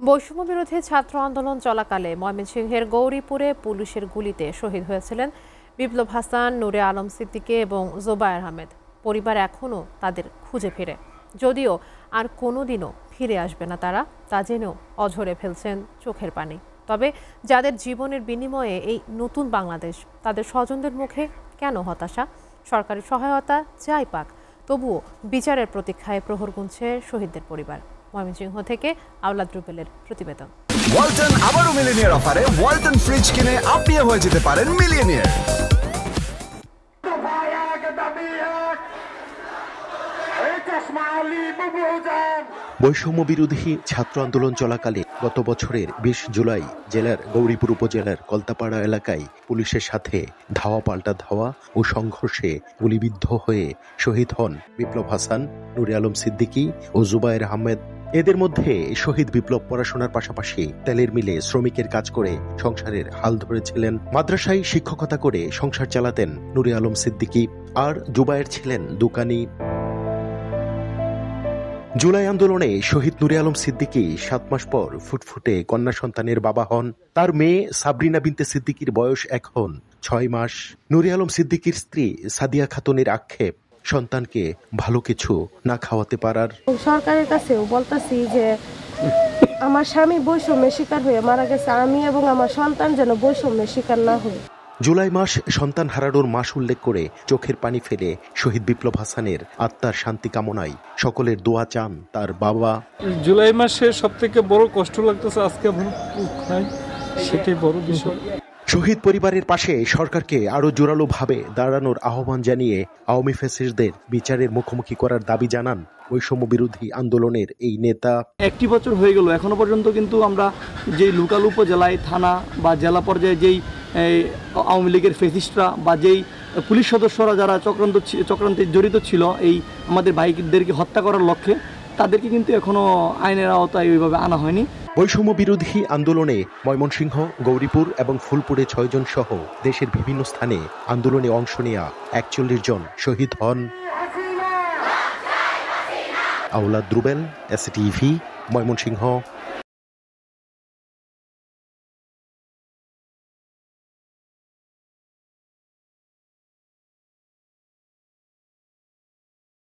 বৈষম্য বিরোধী ছাত্র আন্দোলন চলাকালে ময়মনসিংহের গৌরীপুরে পুলিশের গুলিতে শহীদ হয়েছিলেন বিপ্লব হাসান, নূরে আলম সিদ্দিকী এবং জোবায়ের আহমেদ। পরিবার এখনও তাদের খুঁজে ফিরে, যদিও আর কোনোদিনও ফিরে আসবে না তারা, তা জেনেও অঝরে ফেলছেন চোখের পানি। তবে যাদের জীবনের বিনিময়ে এই নতুন বাংলাদেশ, তাদের স্বজনদের মুখে কেন হতাশা? সরকারি সহায়তা যাই পাক, তবুও বিচারের প্রতীক্ষায় প্রহর গুনছে শহীদদের পরিবার। ময়মনসিংহ থেকে আওলাদ রুবেলের প্রতিবেদন। ওয়ালটন আবারও মিলিয়নিয়ার অফারে ওয়ালটন ফ্রিজ কিনে আপনিও হয়ে যেতে পারেন মিলিয়নিয়ার। বৈষম্য বিরোধী ছাত্র আন্দোলন চলাকালে গত বছরের ২০ জুলাই জেলার গৌরীপুর উপজেলার কলতাপাড়া এলাকায় পুলিশের সাথে ধাওয়া পাল্টা ধাওয়া ও সংঘর্ষে গুলিবিদ্ধ হয়ে শহীদ হন বিপ্লব হাসান, নূরে আলম সিদ্দিকী ও জুবায়ের আহমেদ। এদের মধ্যে শহীদ বিপ্লব পড়াশোনার পাশাপাশি তেলের মিলে শ্রমিকের কাজ করে সংসারের হাল ধরেছিলেন। মাদ্রাসায় শিক্ষকতা করে সংসার চালাতেন নূরে আলম সিদ্দিকী, আর জুবায়ের ছিলেন দোকানি। জুলাই আন্দোলনে শহীদ নূরে আলম সিদ্দিকী ৭ মাস পর ফুটফুটে কন্যা সন্তানের বাবা হন। তার মেয়ে সাবরিনা বিনতে সিদ্দিকীর বয়স এখন ৬ মাস। নূরে আলম সিদ্দিকীর স্ত্রী সাদিয়া খাতুনের আক্ষেপ, সন্তানকে ভালো কিছু না খাওয়াতে পারার। সরকারের কাছেও বলতেছি যে আমার স্বামী বৈষম্যের শিকার হয়ে মারা গেছে, আমি এবং আমার সন্তান যেন বৈষম্যের শিকার না হই। জুলাই মাস সন্তান হারানোর মাস উল্লেখ করে চোখের পানি ফেলে শহীদ বিপ্লব হাসানের আত্মার শান্তি কামনায় সকলের দোয়া চান তার বাবা। জুলাই মাসে সব থেকে বড় কষ্ট লাগতেছে আজকে সেটাই বড় বিষয়। শহীদ পরিবারের পাশে সরকারকে আরো জোরালো ভাবে দাঁড়ানোর আহ্বান জানিয়ে আওয়ামী ফ্যাসিস্টদের বিচারের মুখোমুখি করার দাবি জানান বৈষম্য বিরোধী আন্দোলনের এই নেতা। 1 বছর হয়ে গেল, এখনো পর্যন্ত কিন্তু আমরা যে লোকাল উপজেলায় থানা বা জেলা পর্যায়ে যেই আওয়ামী লীগের ফ্যাসিস্টরা বা যেই পুলিশ সদস্যরা যারা চক্রান্তে জড়িত ছিল এই আমাদের ভাইদেরকে হত্যা করার লক্ষ্যে, তাদেরকে কিন্তু এখনো আইনের আওতায় ওইভাবে আনা হয়নি। বৈষম্য বিরোধী আন্দোলনে ময়মনসিংহ, গৌরীপুর এবং ফুলপুরে 6 জন সহ দেশের বিভিন্ন স্থানে আন্দোলনে অংশ নেয়া 41 জন শহীদ হন। আওলাদ রুবেল, এসটিভি, ময়মনসিংহ।